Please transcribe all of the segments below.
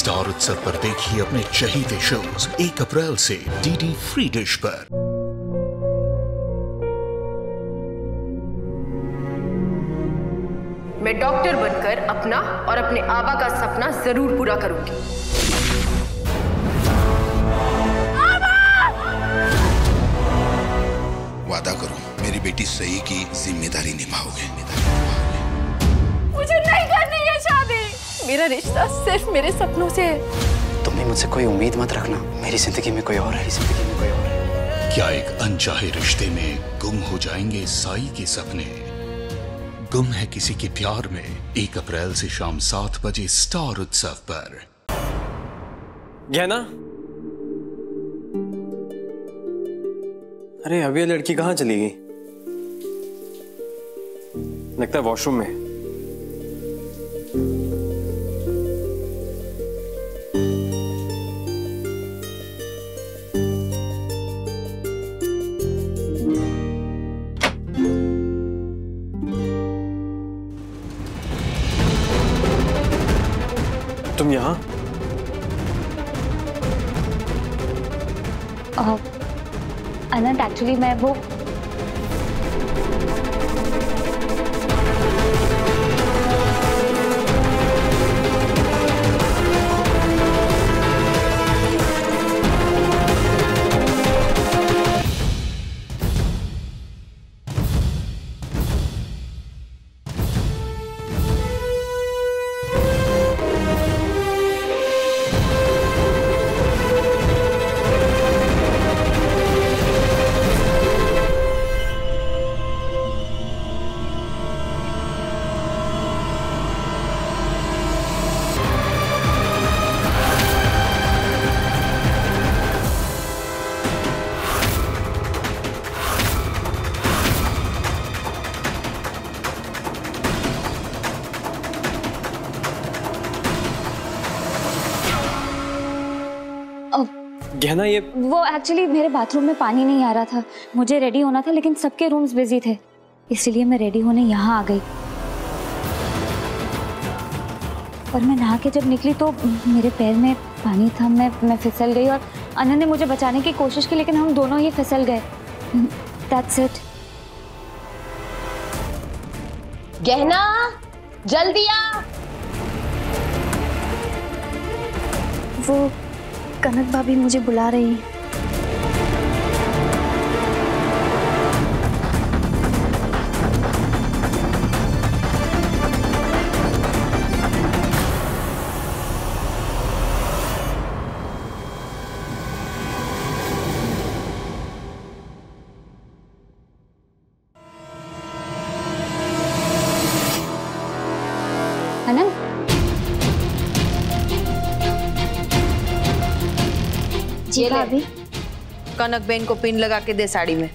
Star उत्सव पर देखिए अपने चहीते शोज 1 अप्रैल से डीडी फ्री डिश पर। मैं डॉक्टर बनकर अपना और अपने आबा का सपना जरूर पूरा करूंगी। वादा करो मेरी बेटी सही की जिम्मेदारी निभाओगे। मुझे नहीं करनी है शादी। मेरा रिश्ता सिर्फ मेरे सपनों से है। तुम मुझसे कोई उम्मीद मत रखना, मेरी जिंदगी में कोई और है, जिंदगी में कोई और है। क्या एक अनचाहे रिश्ते में गुम हो जाएंगे साई के सपने? गुम है किसी के प्यार में 1 अप्रैल से शाम 7 बजे स्टार उत्सव पर। गहना, अरे अब ये लड़की कहाँ चली गई? लगता है वॉशरूम में। तुम यहाँ? अनंत, एक्चुअली मैं वो गहना, ये वो एक्चुअली मेरे बाथरूम में पानी नहीं आ रहा था, मुझे रेडी होना था लेकिन सबके रूम्स बिजी थे, इसलिए मैं रेडी होने यहाँ आ गई। और मैं नहा के जब निकली तो मेरे पैर में पानी था, मैं फिसल गई और अनंत ने मुझे बचाने की कोशिश की लेकिन हम दोनों ही फिसल गए। That's it। गहना जल्दी आ। वो कनक भाभी मुझे बुला रही है। अनंत, जी भाभी। कनक बेन को पिन लगा के दे साड़ी में।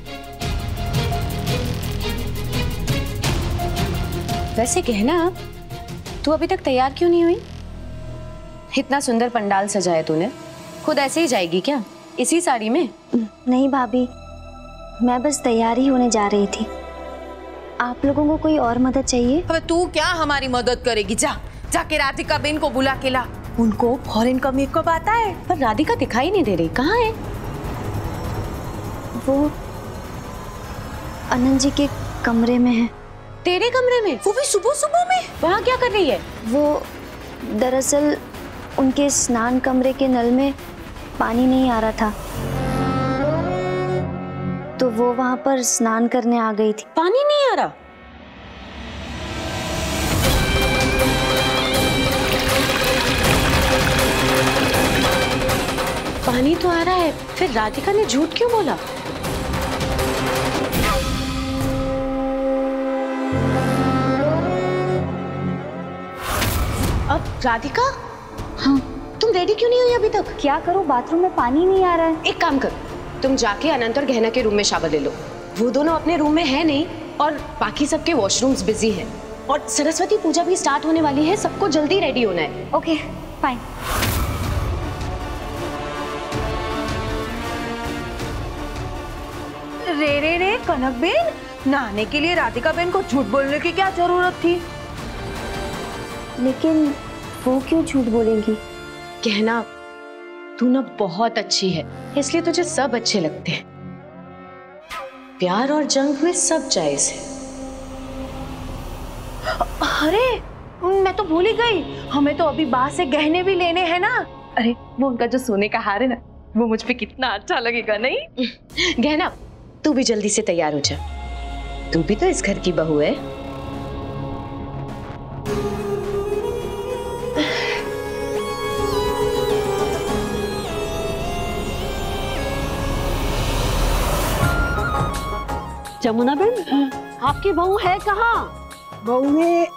वैसे कहना, तू अभी तक तैयार क्यों नहीं हुई? इतना सुंदर पंडाल सजाया तूने, खुद ऐसे ही जाएगी क्या इसी साड़ी में? नहीं भाभी, मैं बस तैयार ही होने जा रही थी। आप लोगों को कोई और मदद चाहिए? अब तू क्या हमारी मदद करेगी? जाके राधिका बेन को बुला के ला। उनको फॉरेन का मेकअप आता है। पर राधिका दिखाई नहीं दे रही, कहाँ है? वो अनंत जी के कमरे में है। तेरे कमरे में? वो भी सुबह सुबह में? वहाँ क्या कर रही है? वो दरअसल उनके स्नान कमरे के नल में पानी नहीं आ रहा था, तो वो वहाँ पर स्नान करने आ गई थी। पानी नहीं आ रहा? पानी तो आ रहा है, फिर राधिका ने झूठ क्यों बोला? अब राधिका, हाँ, तुम रेडी क्यों नहीं हुई अभी तक? क्या करूँ, बाथरूम में पानी नहीं आ रहा है। एक काम कर, तुम जाके अनंत और गहना के रूम में शावर ले लो। वो दोनों अपने रूम में है नहीं और बाकी सबके वॉशरूम्स बिजी हैं। और सरस्वती पूजा भी स्टार्ट होने वाली है, सबको जल्दी रेडी होना है। Okay fine. रे कनक बेन, नहाने के लिए राधिका बेन को झूठ बोलने की क्या जरूरत थी? लेकिन वो क्यों झूठ बोलेंगी? कहना तू ना बहुत अच्छी है, इसलिए तुझे सब अच्छे लगते हैं। प्यार और जंग में सब जायज है। अरे मैं तो भूल ही गई, हमें तो अभी बाहर से गहने भी लेने हैं ना। अरे वो उनका जो सोने का हार है ना, वो मुझ पे कितना अच्छा लगेगा नहीं? गहना तू भी जल्दी से तैयार हो जा, तू भी तो इस घर की बहू है। जमुना बहन, आपकी बहू है कहाँ? बहू ने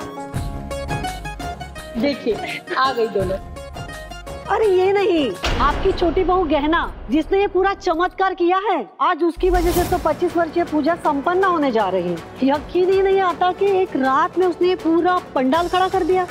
देखिए आ गई दोनों। अरे ये नहीं, आपकी छोटी बहू गहना, जिसने ये पूरा चमत्कार किया है, आज उसकी वजह से तो 25 वर्षीय पूजा संपन्न होने जा रही है। यकीन ही नहीं आता कि एक रात में उसने पूरा पंडाल खड़ा कर दिया।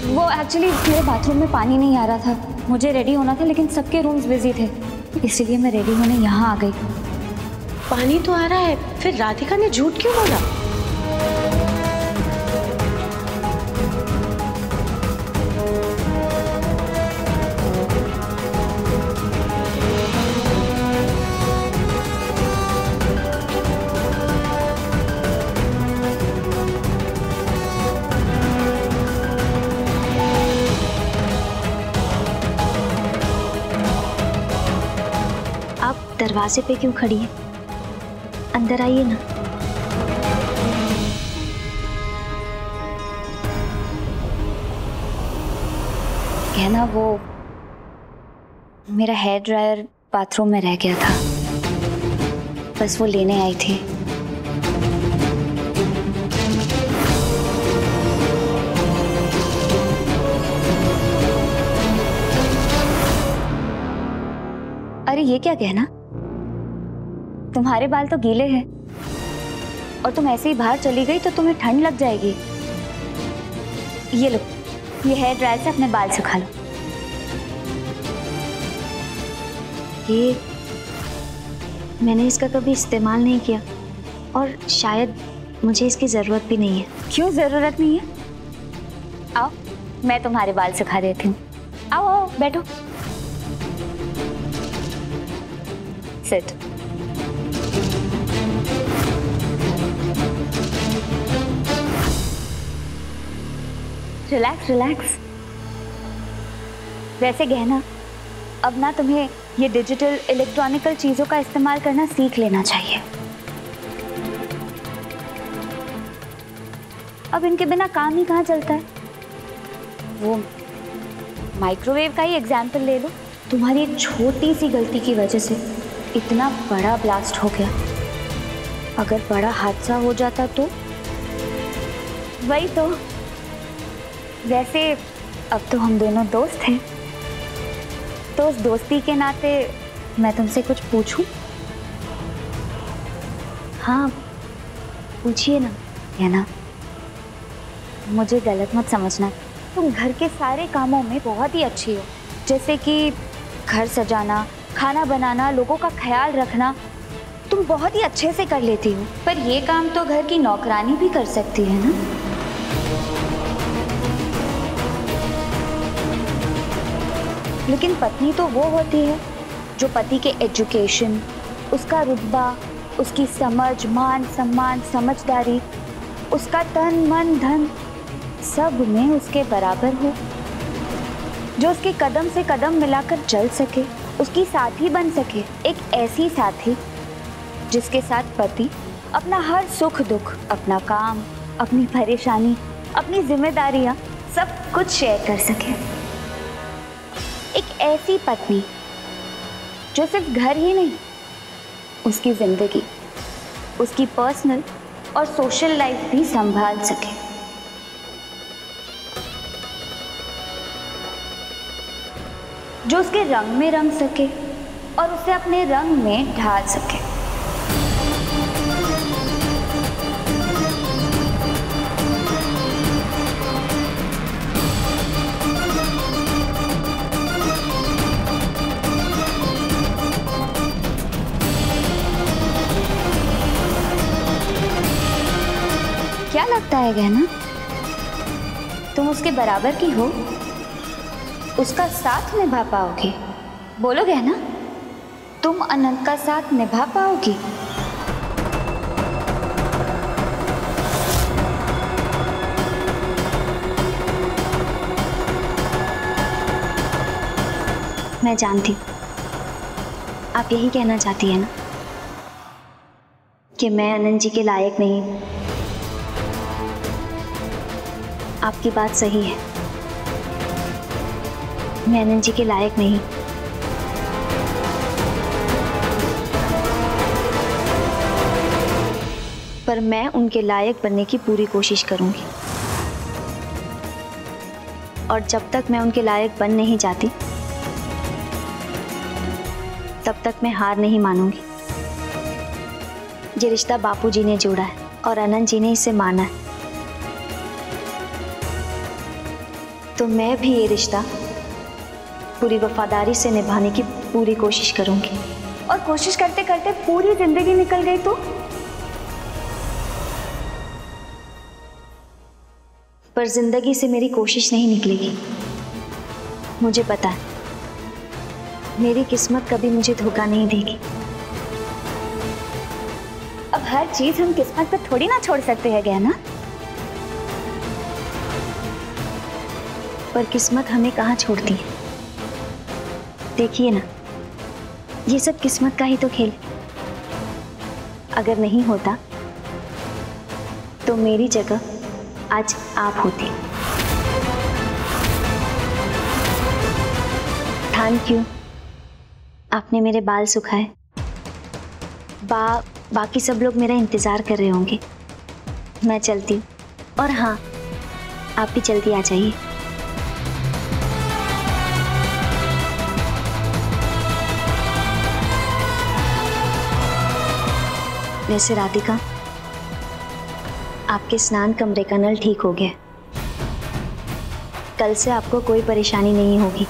वो एक्चुअली मेरे बाथरूम में पानी नहीं आ रहा था, मुझे रेडी होना था लेकिन सबके रूम्स बिजी थे, इसलिए मैं रेडी होने यहाँ आ गई। पानी तो आ रहा है, फिर राधिका ने झूठ क्यों बोला? दरवाजे पे क्यों खड़ी है? अंदर आइए ना। कहना वो मेरा हेयर ड्रायर बाथरूम में रह गया था, बस वो लेने आई थी। अरे ये क्या कहना, तुम्हारे बाल तो गीले हैं और तुम ऐसे ही बाहर चली गई तो तुम्हें ठंड लग जाएगी। ये लो, ये हेयर ड्रायर से अपने बाल सुखा लो। ये मैंने इसका कभी इस्तेमाल नहीं किया और शायद मुझे इसकी ज़रूरत भी नहीं है। क्यों ज़रूरत नहीं है? आओ मैं तुम्हारे बाल सुखा देती हूँ। आओ आओ बैठो। सिट। Relax relax. वैसे गहना, अब ना तुम्हें ये डिजिटल इलेक्ट्रॉनिकल चीज़ों का इस्तेमाल करना सीख लेना चाहिए। अब इनके बिना काम ही कहाँ चलता है। वो माइक्रोवेव का ही एग्जाम्पल ले लो, तुम्हारी एक छोटी सी गलती की वजह से इतना बड़ा ब्लास्ट हो गया। अगर बड़ा हादसा हो जाता तो? वही तो। वैसे अब तो हम दोनों दोस्त हैं, तो उस दोस्ती के नाते मैं तुमसे कुछ पूछूं? हाँ पूछिए ना। है ना, मुझे गलत मत समझना, तुम घर के सारे कामों में बहुत ही अच्छी हो, जैसे कि घर सजाना, खाना बनाना, लोगों का ख्याल रखना, तुम बहुत ही अच्छे से कर लेती हो। पर ये काम तो घर की नौकरानी भी कर सकती है ना। लेकिन पत्नी तो वो होती है जो पति के एजुकेशन, उसका रुतबा, उसकी समझ, मान सम्मान, समझदारी, उसका तन मन धन सब में उसके बराबर हो। जो उसके कदम से कदम मिलाकर चल सके, उसकी साथी बन सके। एक ऐसी साथी जिसके साथ पति अपना हर सुख दुख, अपना काम, अपनी परेशानी, अपनी जिम्मेदारियां सब कुछ शेयर कर सके। एक ऐसी पत्नी जो सिर्फ घर ही नहीं, उसकी जिंदगी, उसकी पर्सनल और सोशल लाइफ भी संभाल सके। जो उसके रंग में रंग सके और उसे अपने रंग में ढाल सके। क्या लगता है गहना, तुम उसके बराबर की हो? उसका साथ निभा पाओगी? बोलो गहना, तुम अनंत का साथ निभा पाओगी? मैं जानती हूँ आप यही कहना चाहती है ना कि मैं अनंत जी के लायक नहीं हूँ। आपकी बात सही है, मैं अनंत जी के लायक नहीं। पर मैं उनके लायक बनने की पूरी कोशिश करूंगी। और जब तक मैं उनके लायक बन नहीं जाती, तब तक मैं हार नहीं मानूंगी। ये रिश्ता बापूजी ने जोड़ा है और अनंत जी ने इसे माना है, तो मैं भी ये रिश्ता पूरी वफादारी से निभाने की पूरी कोशिश करूंगी। और कोशिश करते करते पूरी जिंदगी निकल गई तो? पर जिंदगी से मेरी कोशिश नहीं निकलेगी। मुझे पता है मेरी किस्मत कभी मुझे धोखा नहीं देगी। अब हर चीज हम किस्मत पर थोड़ी ना छोड़ सकते हैं गहना। पर किस्मत हमें कहाँ छोड़ती है? देखिए ना, ये सब किस्मत का ही तो खेल। अगर नहीं होता तो मेरी जगह आज आप होती। थैंक यू, आपने मेरे बाल सुखाए। बाकी सब लोग मेरा इंतजार कर रहे होंगे। मैं चलती हूँ। और हाँ, आप भी जल्दी आ जाइए। वैसे राधिका, आपके स्नान कमरे का नल ठीक हो गया। कल से आपको कोई परेशानी नहीं होगी।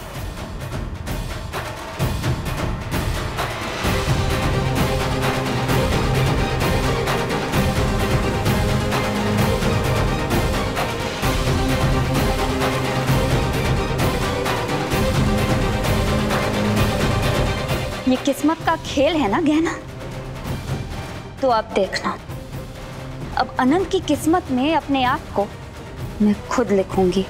ये किस्मत का खेल है ना गहना, तो अब देखना, अब अनंत की किस्मत में अपने आप को मैं खुद लिखूंगी।